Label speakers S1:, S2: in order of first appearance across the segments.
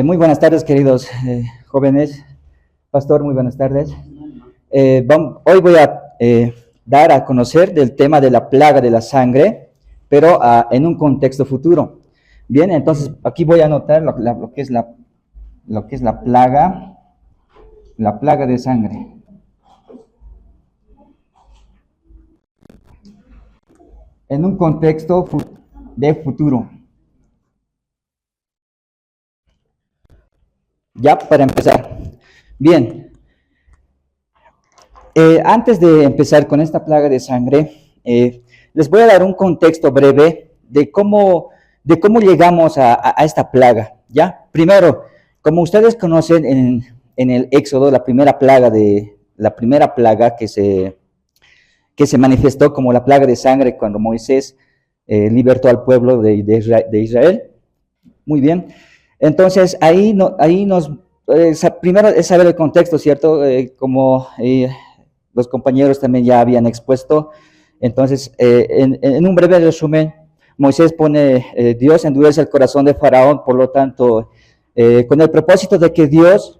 S1: Muy buenas tardes, queridos jóvenes. Pastor, muy buenas tardes. Hoy voy a dar a conocer del tema de la plaga de la sangre, pero en un contexto futuro. Bien, entonces aquí voy a anotar lo que es la plaga de sangre. En un contexto de futuro. Ya, para empezar. Bien, antes de empezar con esta plaga de sangre, les voy a dar un contexto breve de cómo llegamos a esta plaga. ¿Ya? Primero, como ustedes conocen en el Éxodo, la primera plaga que se manifestó como la plaga de sangre cuando Moisés libertó al pueblo de Israel. Muy bien. Entonces, primero es saber el contexto, ¿cierto? Como los compañeros también ya habían expuesto. Entonces, en un breve resumen, Moisés Dios endurece el corazón de Faraón, por lo tanto, con el propósito de que Dios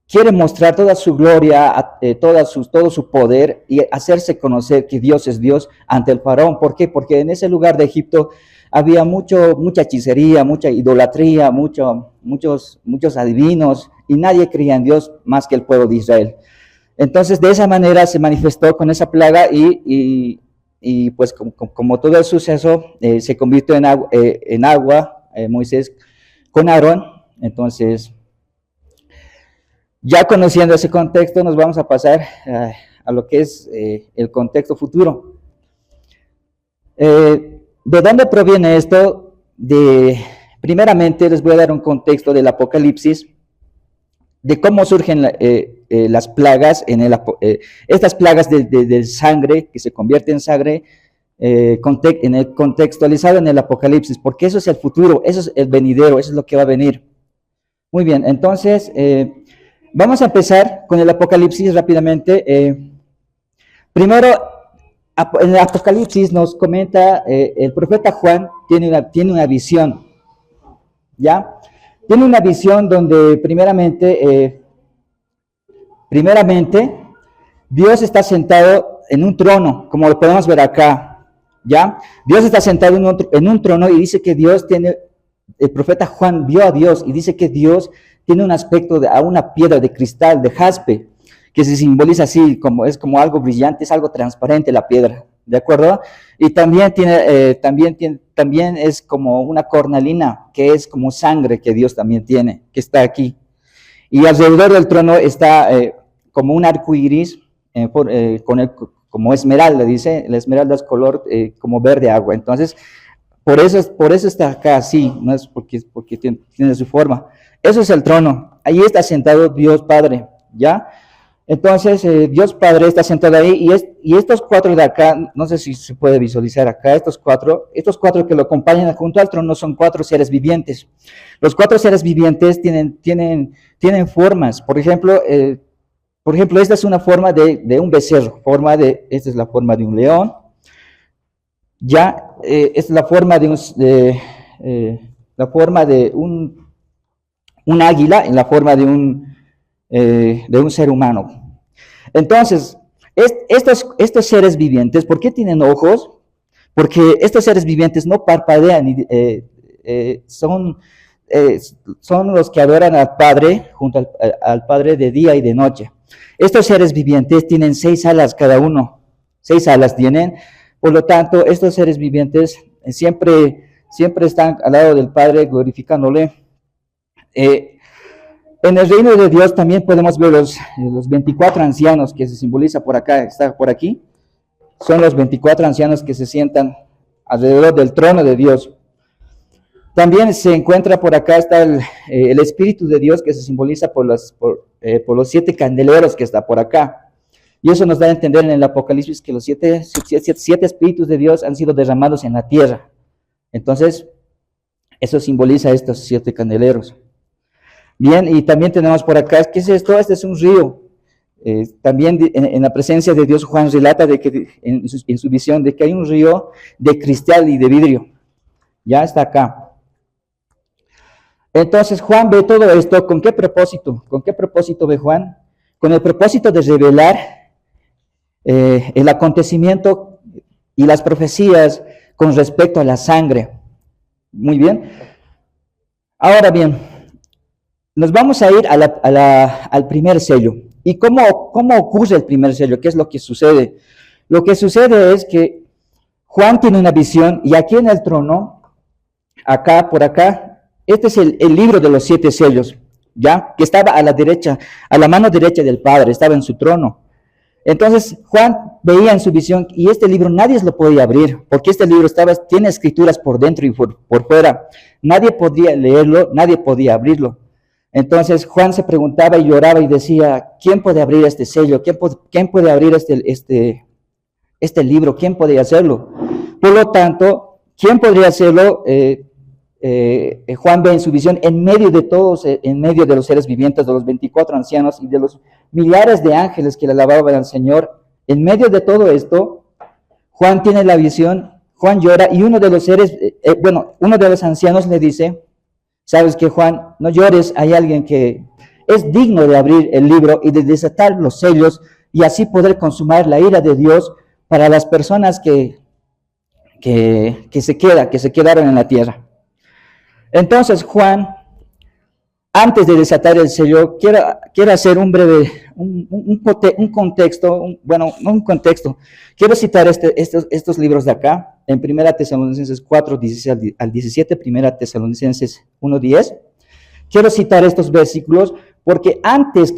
S1: quiere mostrar toda su gloria, todo su poder y hacerse conocer que Dios es Dios ante el Faraón. ¿Por qué? Porque en ese lugar de Egipto había mucha hechicería, mucha idolatría, muchos adivinos, y nadie creía en Dios más que el pueblo de Israel. Entonces, de esa manera se manifestó con esa plaga y pues como todo el suceso se convirtió en agua, Moisés con Aarón. Entonces, ya conociendo ese contexto, nos vamos a pasar a lo que es el contexto futuro. ¿De dónde proviene esto? Primeramente, les voy a dar un contexto del Apocalipsis, de cómo surgen las plagas, estas plagas de sangre, que se convierte en sangre, contextualizado en el Apocalipsis, porque eso es el futuro, eso es el venidero, eso es lo que va a venir. Muy bien, entonces, vamos a empezar con el Apocalipsis rápidamente. Primero, en el Apocalipsis nos comenta, el profeta Juan tiene una visión, ¿ya? Tiene una visión donde primeramente Dios está sentado en un trono, como lo podemos ver acá, ¿ya? Dios está sentado en un trono y dice que el profeta Juan vio a Dios y dice que Dios tiene un aspecto a una piedra de cristal, de jaspe, que se simboliza así, es como algo brillante, es algo transparente la piedra, ¿de acuerdo? Y también también es como una cornalina, que es como sangre que Dios también tiene, que está aquí. Y alrededor del trono está como un arco iris, como esmeralda, dice, la esmeralda es color como verde agua. Entonces, por eso está acá así, no es porque tiene su forma. Eso es el trono, ahí está sentado Dios Padre, ¿ya? Entonces, Dios Padre está sentado ahí y estos cuatro de acá, no sé si se puede visualizar acá, estos cuatro que lo acompañan junto al trono son cuatro seres vivientes. Los cuatro seres vivientes tienen formas. Por ejemplo, esta es una forma de un becerro, esta es la forma de un león. Ya, esta es la forma de un águila, en la forma de un ser humano. Entonces, estos seres vivientes, ¿por qué tienen ojos? Porque estos seres vivientes no parpadean, son los que adoran al Padre, junto al Padre de día y de noche. Estos seres vivientes tienen 6 alas cada uno, 6 alas tienen, por lo tanto, estos seres vivientes siempre están al lado del Padre glorificándole. En el reino de Dios también podemos ver los 24 ancianos que se simboliza por acá, está por aquí. Son los 24 ancianos que se sientan alrededor del trono de Dios. También se encuentra por acá, está el Espíritu de Dios que se simboliza por los 7 candeleros que está por acá. Y eso nos da a entender en el Apocalipsis que los 7 Espíritus de Dios han sido derramados en la tierra. Entonces, eso simboliza estos 7 candeleros. Bien, y también tenemos por acá, ¿qué es esto? Este es un río. También en la presencia de Dios, Juan relata en su visión de que hay un río de cristal y de vidrio. Ya está acá. Entonces Juan ve todo esto, ¿con qué propósito? ¿Con qué propósito ve Juan? Con el propósito de revelar el acontecimiento y las profecías con respecto a la sangre. Muy bien. Ahora bien, nos vamos a ir al primer sello. ¿Y cómo ocurre el primer sello? ¿Qué es lo que sucede? Lo que sucede es que Juan tiene una visión y aquí en el trono, acá, por acá, este es el libro de los 7 sellos, ¿ya? Que estaba a la derecha, a la mano derecha del Padre, estaba en su trono. Entonces Juan veía en su visión y este libro nadie lo podía abrir, porque este libro tiene escrituras por dentro y por fuera. Nadie podía leerlo, nadie podía abrirlo. Entonces Juan se preguntaba y lloraba y decía, ¿quién puede abrir este sello? ¿Quién puede abrir este libro? ¿Quién podría hacerlo? Por lo tanto, ¿quién podría hacerlo? Juan ve en su visión en medio de todos, en medio de los seres vivientes, de los 24 ancianos y de los millares de ángeles que le alababan al Señor. En medio de todo esto, Juan tiene la visión, Juan llora y uno de los seres, uno de los ancianos le dice, sabes que Juan, no llores, hay alguien que es digno de abrir el libro y de desatar los sellos y así poder consumar la ira de Dios para las personas que se quedaron en la tierra. Entonces Juan, antes de desatar el sello, quiero hacer un breve, un contexto, un contexto. Quiero citar estos libros de acá, en 1 Tesalonicenses 4, 16 al 17, 1 Tesalonicenses 1, 10. Quiero citar estos versículos porque antes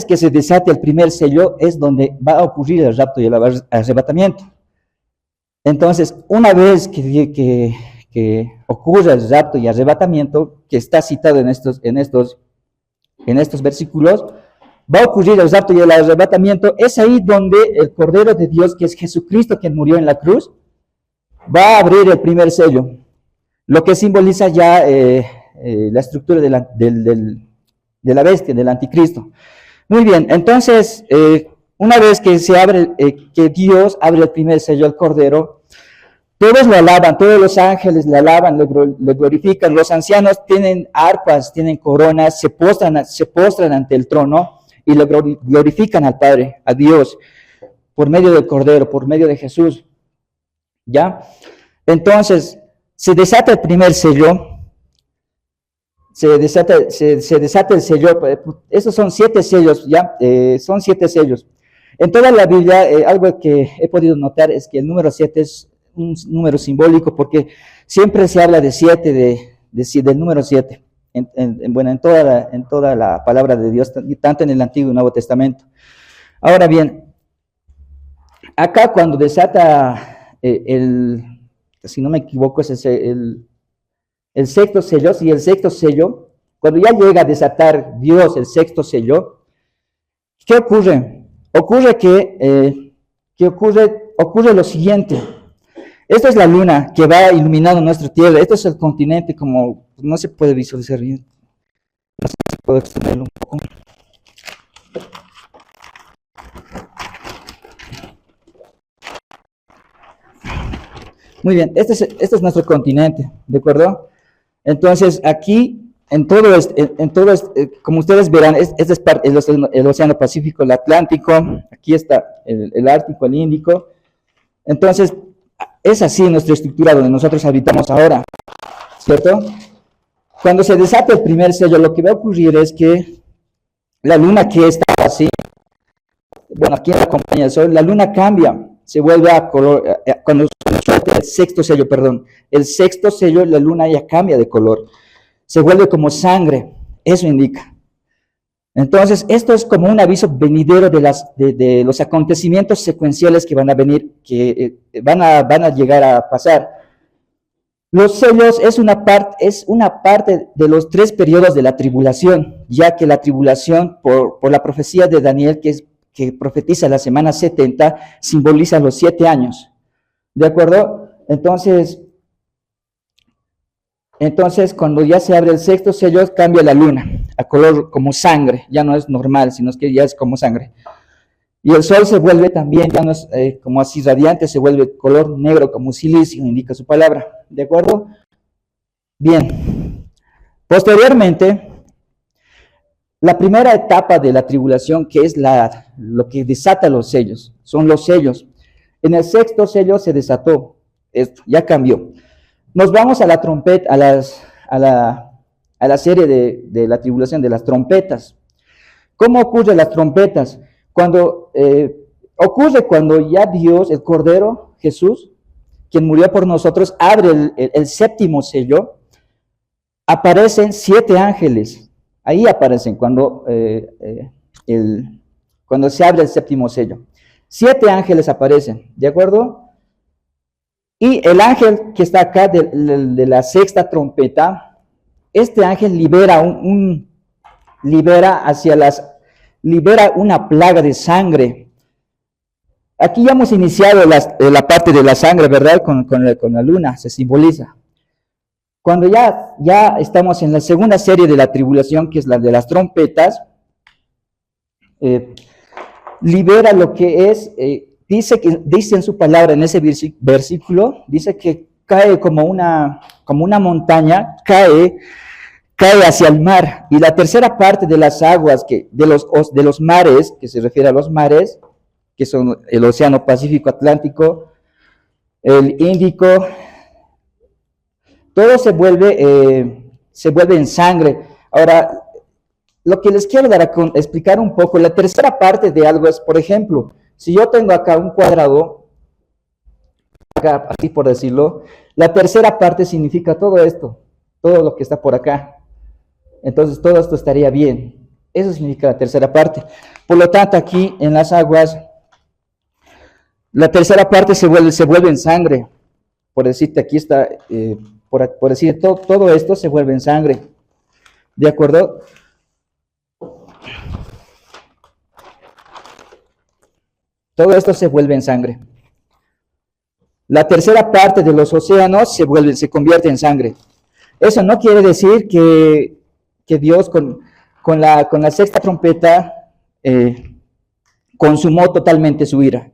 S1: que se desate el primer sello, es donde va a ocurrir el rapto y el arrebatamiento. Entonces, una vez que ocurre el rapto y arrebatamiento, que está citado en estos versículos, va a ocurrir el rapto y el arrebatamiento. Es ahí donde el Cordero de Dios, que es Jesucristo, quien murió en la cruz, va a abrir el primer sello, lo que simboliza ya la estructura de la bestia, del anticristo. Muy bien, entonces, una vez que que Dios abre el primer sello al Cordero, todos lo alaban, todos los ángeles le alaban, le glorifican, los ancianos tienen arpas, tienen coronas, se postran ante el trono y le glorifican al Padre, a Dios, por medio del Cordero, por medio de Jesús. ¿Ya? Entonces, se desata el primer sello, se desata el sello, esos son 7 sellos, ¿ya? Son 7 sellos. En toda la Biblia, algo que he podido notar es que el número 7 es un número simbólico porque siempre se habla de 7, del número 7, en toda la palabra de Dios, tanto en el Antiguo y Nuevo Testamento. Ahora bien, acá cuando desata si no me equivoco, es el sexto sello, sí, el sexto sello, cuando ya llega a desatar Dios el sexto sello, ¿qué ocurre? Ocurre lo siguiente. Esta es la luna que va iluminando nuestra tierra. Este es el continente, como no se puede visualizar bien. No sé si puedo extenderlo un poco. Muy bien, este es nuestro continente, ¿de acuerdo? Entonces, aquí, como ustedes verán, este es el Océano Pacífico, el Atlántico, aquí está el Ártico, el Índico. Entonces, es así nuestra estructura donde nosotros habitamos ahora, ¿cierto? Cuando se desata el primer sello, lo que va a ocurrir es que la luna que está así, bueno, aquí en la compañía del Sol, la luna cambia, se vuelve a color, cuando se suelta el sexto sello, la luna ya cambia de color, se vuelve como sangre, eso indica. Entonces, esto es como un aviso venidero de los acontecimientos secuenciales que van a venir, que van a llegar a pasar. Los sellos es una parte de los 3 periodos de la tribulación, ya que la tribulación, por la profecía de Daniel, que profetiza la semana 70, simboliza los 7 años. ¿De acuerdo? Entonces, cuando ya se abre el sexto sello, cambia la luna a color como sangre, ya no es normal, sino que ya es como sangre. Y el sol se vuelve también, ya no es como así radiante, se vuelve color negro como silicio, indica su palabra. ¿De acuerdo? Bien. Posteriormente, la primera etapa de la tribulación, que es lo que desata los sellos, son los sellos. En el sexto sello se desató, esto ya cambió. Nos vamos a la trompeta, a la serie de la tribulación de las trompetas. ¿Cómo ocurren las trompetas? Ocurre cuando ya Dios, el Cordero, Jesús, quien murió por nosotros, abre el séptimo sello, aparecen 7 ángeles. Ahí aparecen cuando se abre el séptimo sello. 7 ángeles aparecen, ¿de acuerdo? Y el ángel que está acá de la sexta trompeta, este ángel libera libera una plaga de sangre. Aquí ya hemos iniciado la parte de la sangre, ¿verdad? Con la luna, se simboliza. Cuando ya estamos en la segunda serie de la tribulación, que es la de las trompetas, libera lo que es, dice en su palabra, en ese versículo, dice que cae como una montaña, cae hacia el mar. Y la tercera parte de las aguas, de los mares, que se refiere a los mares, que son el Océano Pacífico, Atlántico, el Índico, todo se vuelve en sangre. Ahora, lo que les quiero explicar un poco, la tercera parte de algo es, por ejemplo, si yo tengo acá un cuadrado, acá, así por decirlo, la tercera parte significa todo esto, todo lo que está por acá. Entonces, todo esto estaría bien. Eso significa la tercera parte. Por lo tanto, aquí en las aguas, la tercera parte se vuelve en sangre. Por decirte, aquí está, por decir, todo esto se vuelve en sangre. ¿De acuerdo? Todo esto se vuelve en sangre. La tercera parte de los océanos se convierte en sangre. Eso no quiere decir que Dios con la sexta trompeta consumó totalmente su ira,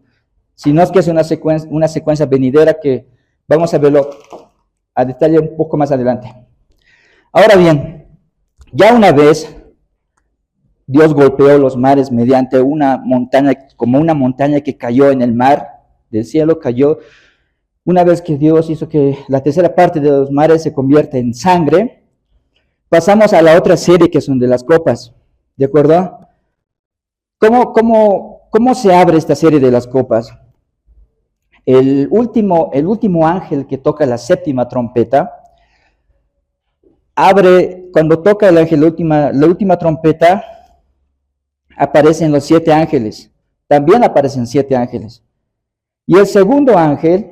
S1: sino es que es una secuencia venidera que vamos a verlo a detalle un poco más adelante. Ahora bien, ya una vez Dios golpeó los mares mediante una montaña, como una montaña que cayó en el mar, del cielo cayó. Una vez que Dios hizo que la tercera parte de los mares se convierta en sangre, pasamos a la otra serie que son de las copas, ¿de acuerdo? ¿Cómo se abre esta serie de las copas? El último ángel que toca la séptima trompeta, cuando toca el ángel la última trompeta, aparecen los 7 ángeles, también aparecen 7 ángeles. Y el segundo ángel,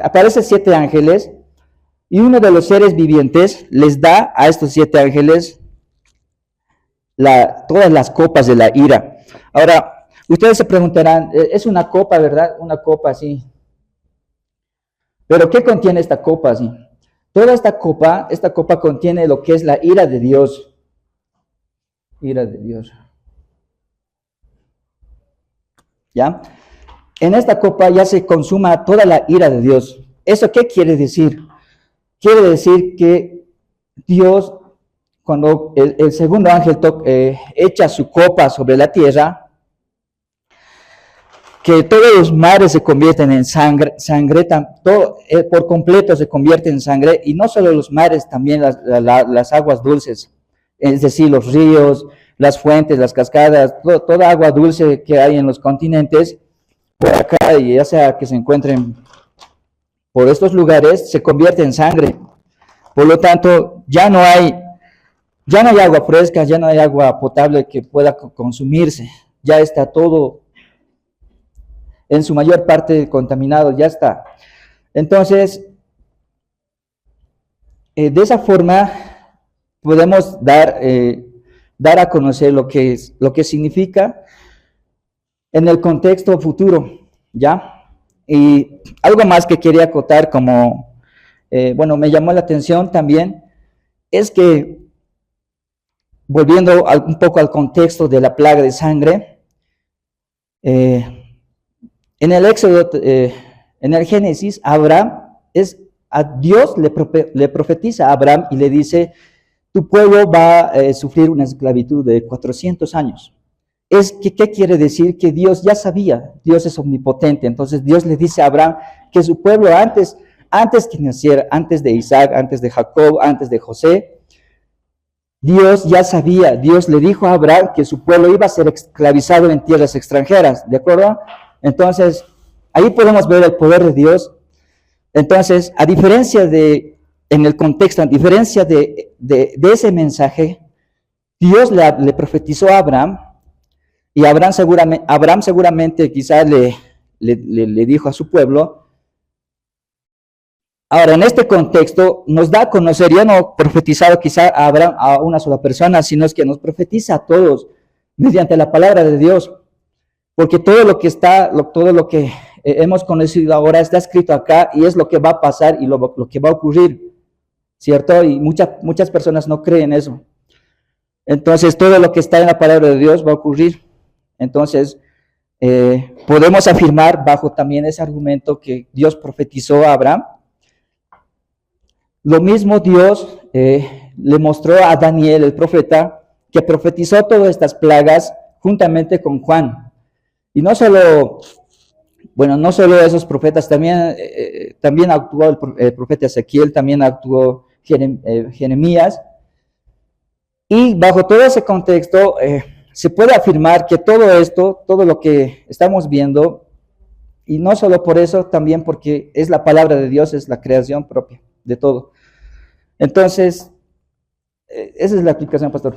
S1: aparecen 7 ángeles, y uno de los seres vivientes les da a estos 7 ángeles todas las copas de la ira. Ahora, ustedes se preguntarán, es una copa, ¿verdad? Una copa así. ¿Pero qué contiene esta copa así? Toda esta copa contiene lo que es la ira de Dios. Ira de Dios. ¿Ya? En esta copa ya se consuma toda la ira de Dios. ¿Eso qué quiere decir? Quiere decir que Dios, cuando el segundo ángel echa su copa sobre la tierra, que todos los mares se convierten en sangre, por completo se convierte en sangre, y no solo los mares, también las aguas dulces, es decir, los ríos, las fuentes, las cascadas, toda agua dulce que hay en los continentes, por acá, y ya sea que se encuentren por estos lugares, se convierte en sangre. Por lo tanto, ya no hay agua fresca, ya no hay agua potable que pueda consumirse, ya está todo en su mayor parte contaminado, ya está. Entonces, de esa forma podemos dar a conocer lo que significa en el contexto futuro, ¿ya? Y algo más que quería acotar me llamó la atención también, es que, volviendo un poco al contexto de la plaga de sangre, en el Éxodo En el Génesis, a Dios le profetiza a Abraham y le dice, tu pueblo va a sufrir una esclavitud de 400 años. ¿Qué quiere decir? Que Dios ya sabía, Dios es omnipotente, entonces Dios le dice a Abraham que su pueblo antes que naciera, antes de Isaac, antes de Jacob, antes de José, Dios ya sabía, Dios le dijo a Abraham que su pueblo iba a ser esclavizado en tierras extranjeras, ¿de acuerdo? Entonces, ahí podemos ver el poder de Dios. Entonces, en el contexto, a diferencia de ese mensaje, Dios le profetizó a Abraham, y Abraham seguramente quizás le dijo a su pueblo. Ahora, en este contexto, nos da a conocer, ya no profetizado quizá a Abraham a una sola persona, sino es que nos profetiza a todos mediante la palabra de Dios, porque todo lo que hemos conocido ahora está escrito acá y es lo que va a pasar y lo que va a ocurrir, ¿cierto? Y muchas personas no creen eso. Entonces, todo lo que está en la palabra de Dios va a ocurrir. Entonces, podemos afirmar bajo también ese argumento que Dios profetizó a Abraham. Lo mismo Dios le mostró a Daniel, el profeta, que profetizó todas estas plagas juntamente con Juan. Y no solo esos profetas, también actuó el profeta Ezequiel, también actuó Jeremías. Y bajo todo ese contexto, se puede afirmar que todo lo que estamos viendo, y no solo por eso, también porque es la palabra de Dios, es la creación propia de todo. Entonces, esa es la explicación, pastor.